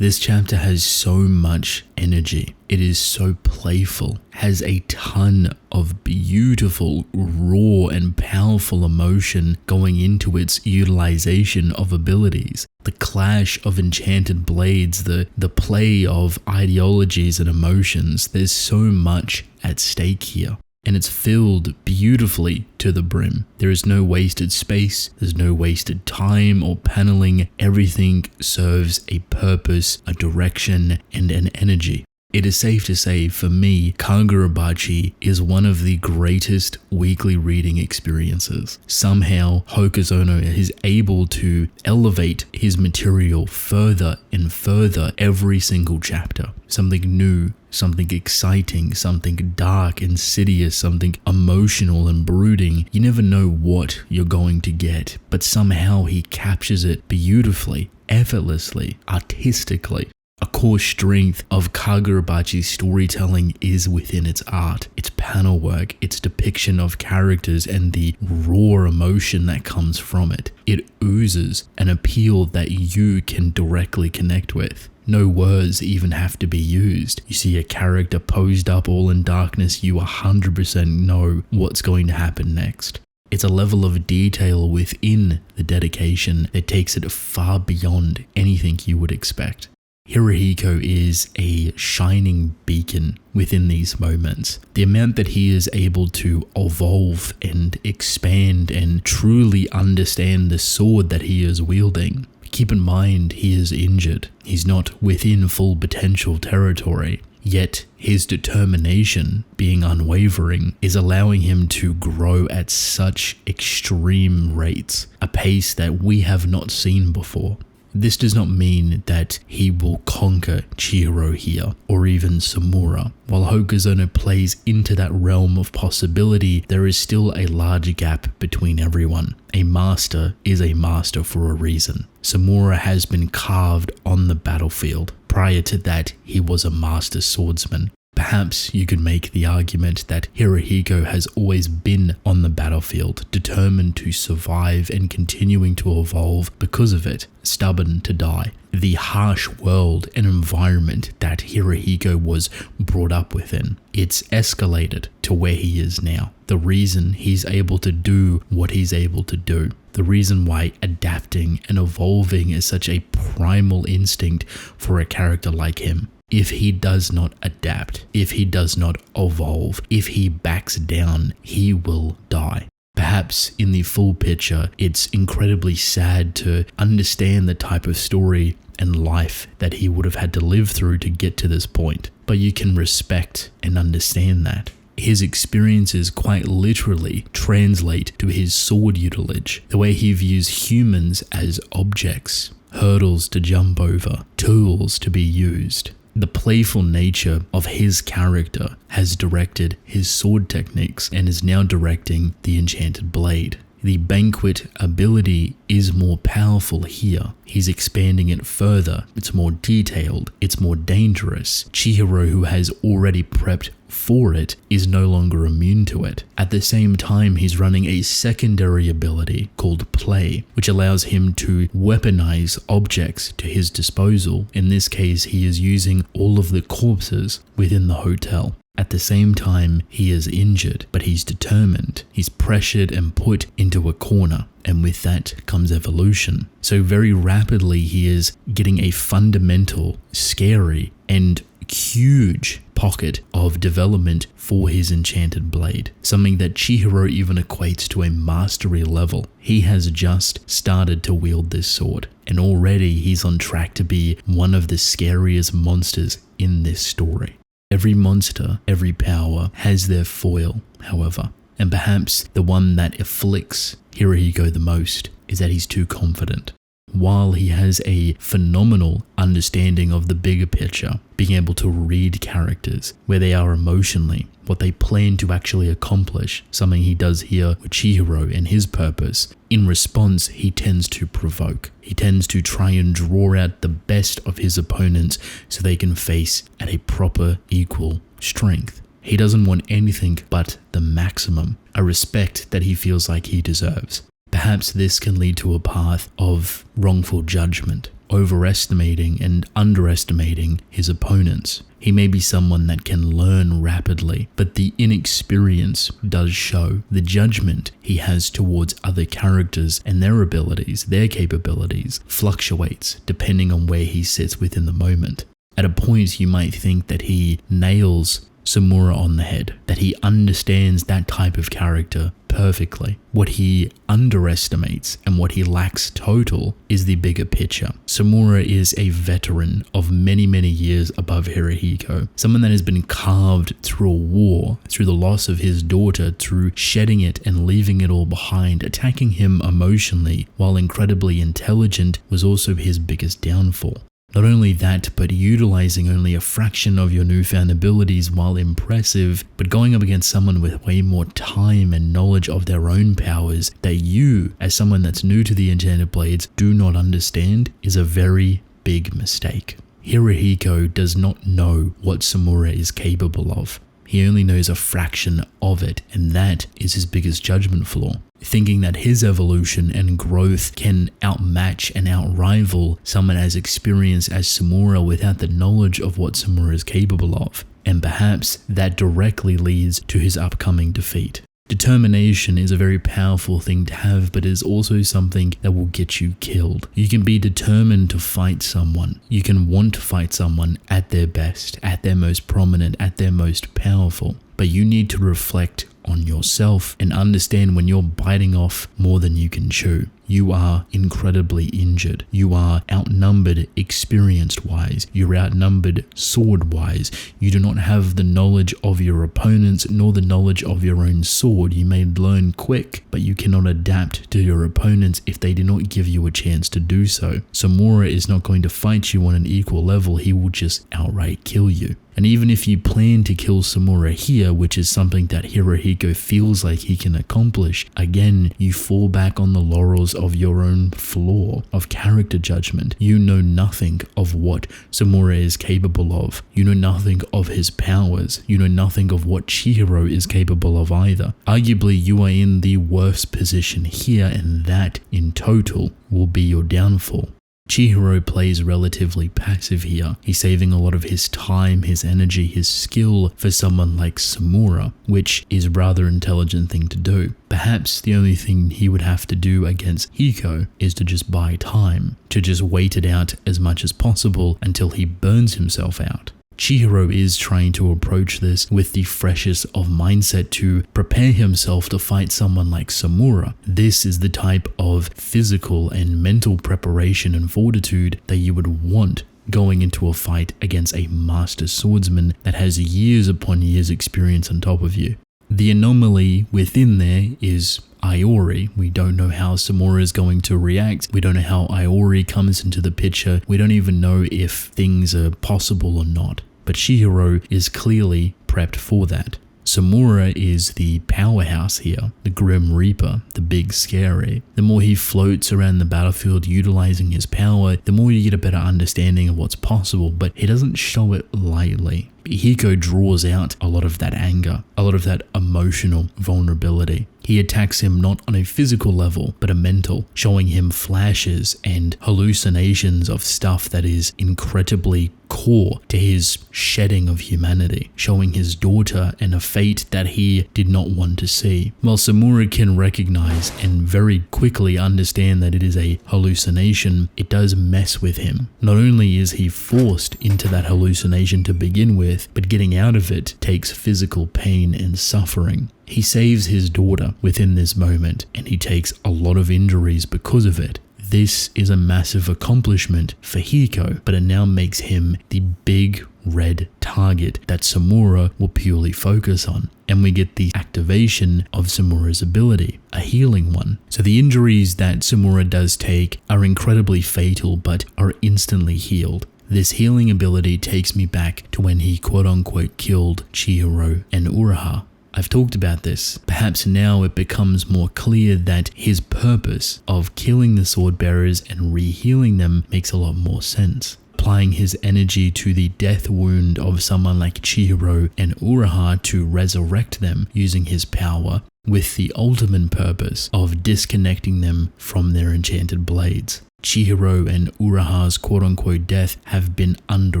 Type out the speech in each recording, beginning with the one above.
This chapter has so much energy. It is so playful, has a ton of beautiful, raw and powerful emotion going into its utilization of abilities. The clash of enchanted blades, the play of ideologies and emotions. There's so much at stake here. And it's filled beautifully to the brim. There is no wasted space, there's no wasted time or paneling. Everything serves a purpose, a direction, and an energy. It is safe to say, for me, Kagurabachi is one of the greatest weekly reading experiences. Somehow, Hokuzono is able to elevate his material further and further every single chapter. Something new, something exciting, something dark, insidious, something emotional and brooding. You never know what you're going to get, but somehow he captures it beautifully, effortlessly, artistically. A core strength of Kagurabachi's storytelling is within its art, its panel work, its depiction of characters, and the raw emotion that comes from it. It oozes an appeal that you can directly connect with. No words even have to be used. You see a character posed up all in darkness, you 100% know what's going to happen next. It's a level of detail within the dedication that takes it far beyond anything you would expect. Hirohiko is a shining beacon within these moments. The amount that he is able to evolve and expand and truly understand the sword that he is wielding. Keep in mind, he is injured. He's not within full potential territory. Yet his determination, being unwavering, is allowing him to grow at such extreme rates, a pace that we have not seen before. This does not mean that he will conquer Chihiro here, or even Samura. While Hokuzono plays into that realm of possibility, there is still a large gap between everyone. A master is a master for a reason. Samura has been carved on the battlefield. Prior to that, he was a master swordsman. Perhaps you could make the argument that Hirohiko has always been on the battlefield, determined to survive and continuing to evolve because of it, stubborn to die. The harsh world and environment that Hirohiko was brought up within, it's escalated to where he is now. The reason he's able to do what he's able to do. The reason why adapting and evolving is such a primal instinct for a character like him. If he does not adapt, if he does not evolve, if he backs down, he will die. Perhaps in the full picture, it's incredibly sad to understand the type of story and life that he would have had to live through to get to this point. But you can respect and understand that. His experiences quite literally translate to his sword utilage, the way he views humans as objects, hurdles to jump over, tools to be used. The playful nature of his character has directed his sword techniques and is now directing the enchanted blade. The banquet ability is more powerful here. He's expanding it further. It's more detailed. It's more dangerous. Chihiro, who has already prepped for it, is no longer immune to it. At the same time, he's running a secondary ability called play, which allows him to weaponize objects to his disposal. In this case, he is using all of the corpses within the hotel. At the same time, he is injured, but he's determined. He's pressured and put into a corner, and with that comes evolution. So very rapidly, he is getting a fundamental, scary, and huge pocket of development for his enchanted blade, something that Chihiro even equates to a mastery level. He has just started to wield this sword, and already he's on track to be one of the scariest monsters in this story. Every monster, every power has their foil, however, and perhaps the one that afflicts Hirohiko the most is that he's too confident. While he has a phenomenal understanding of the bigger picture, being able to read characters, where they are emotionally, what they plan to actually accomplish, something he does here with Chihiro and his purpose, in response, he tends to provoke. He tends to try and draw out the best of his opponents so they can face at a proper, equal strength. He doesn't want anything but the maximum, a respect that he feels like he deserves. Perhaps this can lead to a path of wrongful judgment, overestimating and underestimating his opponents. He may be someone that can learn rapidly, but the inexperience does show. The judgment he has towards other characters and their abilities, their capabilities, fluctuates depending on where he sits within the moment. At a point, you might think that he nails Samura on the head, that he understands that type of character perfectly. What he underestimates and what he lacks total is the bigger picture. Samura is a veteran of many, many years above Hirohiko, someone that has been carved through a war, through the loss of his daughter, through shedding it and leaving it all behind. Attacking him emotionally, while incredibly intelligent, was also his biggest downfall. Not only that, but utilizing only a fraction of your newfound abilities, while impressive, but going up against someone with way more time and knowledge of their own powers that you, as someone that's new to the Enchanted Blades, do not understand, is a very big mistake. Hirohiko does not know what Samura is capable of. He only knows a fraction of it, and that is his biggest judgment flaw. Thinking that his evolution and growth can outmatch and outrival someone as experienced as Samura without the knowledge of what Samura is capable of. And perhaps that directly leads to his upcoming defeat. Determination is a very powerful thing to have, but is also something that will get you killed. You can be determined to fight someone. You can want to fight someone at their best, at their most prominent, at their most powerful. But you need to reflect on yourself and understand when you're biting off more than you can chew. You are incredibly injured. You are outnumbered experience-wise. You're outnumbered sword-wise. You do not have the knowledge of your opponents nor the knowledge of your own sword. You may learn quick, but you cannot adapt to your opponents if they do not give you a chance to do so. Samura is not going to fight you on an equal level. He will just outright kill you. And even if you plan to kill Samura here, which is something that Hirohiko feels like he can accomplish, again, you fall back on the laurels of your own flaw of character judgment. You know nothing of what Samura is capable of. You know nothing of his powers. You know nothing of what Chihiro is capable of either. Arguably, you are in the worst position here, and that, in total, will be your downfall. Chihiro plays relatively passive here. He's saving a lot of his time, his energy, his skill for someone like Samura, which is a rather intelligent thing to do. Perhaps the only thing he would have to do against Hiko is to just buy time, to just wait it out as much as possible until he burns himself out. Chihiro is trying to approach this with the freshest of mindset to prepare himself to fight someone like Samura. This is the type of physical and mental preparation and fortitude that you would want going into a fight against a master swordsman that has years upon years experience on top of you. The anomaly within there is Iori. We don't know how Samura is going to react. We don't know how Iori comes into the picture. We don't even know if things are possible or not. But Chihiro is clearly prepped for that. Samura is the powerhouse here, the Grim Reaper, the big scary. The more he floats around the battlefield utilizing his power, the more you get a better understanding of what's possible, but he doesn't show it lightly. Hiko draws out a lot of that anger, a lot of that emotional vulnerability. He attacks him not on a physical level, but a mental, showing him flashes and hallucinations of stuff that is incredibly core to his shedding of humanity, showing his daughter and a fate that he did not want to see. While Samura can recognize and very quickly understand that it is a hallucination, it does mess with him. Not only is he forced into that hallucination to begin with, but getting out of it takes physical pain and suffering. He saves his daughter within this moment, and he takes a lot of injuries because of it. This is a massive accomplishment for Hiko, but it now makes him the big red target that Samura will purely focus on. And we get the activation of Samura's ability, a healing one. So the injuries that Samura does take are incredibly fatal, but are instantly healed. This healing ability takes me back to when he quote-unquote killed Chihiro and Uraha. I've talked about this. Perhaps now it becomes more clear that his purpose of killing the sword bearers and re-healing them makes a lot more sense. Applying his energy to the death wound of someone like Chihiro and Uraha to resurrect them using his power, with the ultimate purpose of disconnecting them from their enchanted blades. Chihiro and Uraha's quote-unquote death have been under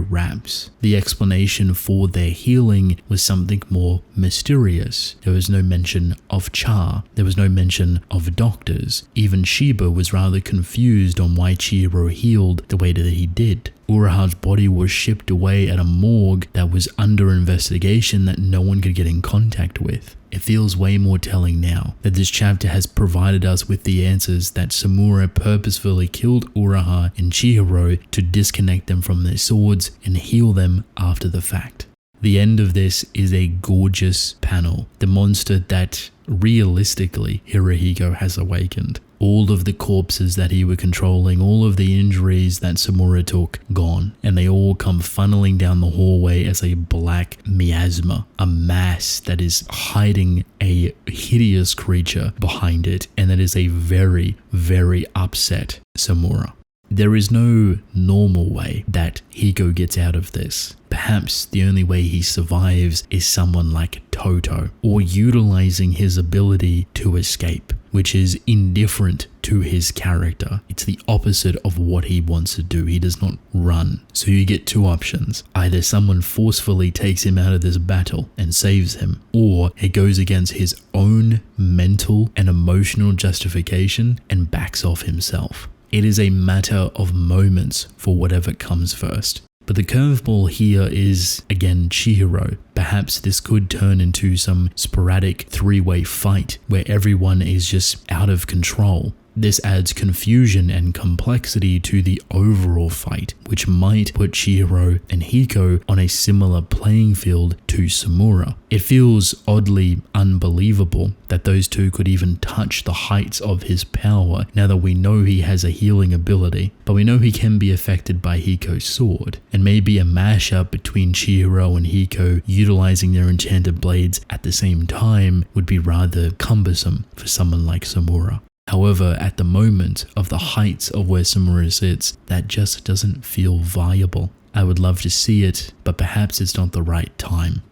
wraps. The explanation for their healing was something more mysterious. There was no mention of Cha. There was no mention of doctors. Even Shiba was rather confused on why Chihiro healed the way that he did. Uraha's body was shipped away at a morgue that was under investigation that no one could get in contact with. It feels way more telling now that this chapter has provided us with the answers that Samura purposefully killed Uraha and Chihiro to disconnect them from their swords and heal them after the fact. The end of this is a gorgeous panel. The monster that realistically Hirohiko has awakened. All of the corpses that he were controlling, all of the injuries that Samura took, gone. And they all come funneling down the hallway as a black miasma, a mass that is hiding a hideous creature behind it, and that is a very, very upset Samura. There is no normal way that Hiko gets out of this. Perhaps the only way he survives is someone like Toto, or utilizing his ability to escape, which is indifferent to his character. It's the opposite of what he wants to do. He does not run. So you get two options. Either someone forcefully takes him out of this battle and saves him, or he goes against his own mental and emotional justification and backs off himself. It is a matter of moments for whatever comes first. But the curveball here is, again, Chihiro. Perhaps this could turn into some sporadic three-way fight where everyone is just out of control. This adds confusion and complexity to the overall fight, which might put Chihiro and Hiko on a similar playing field to Samura. It feels oddly unbelievable that those two could even touch the heights of his power now that we know he has a healing ability, but we know he can be affected by Hiko's sword. And maybe a mashup between Chihiro and Hiko utilizing their enchanted blades at the same time would be rather cumbersome for someone like Samura. However, at the moment of the heights of where Samura sits, that just doesn't feel viable. I would love to see it, but perhaps it's not the right time.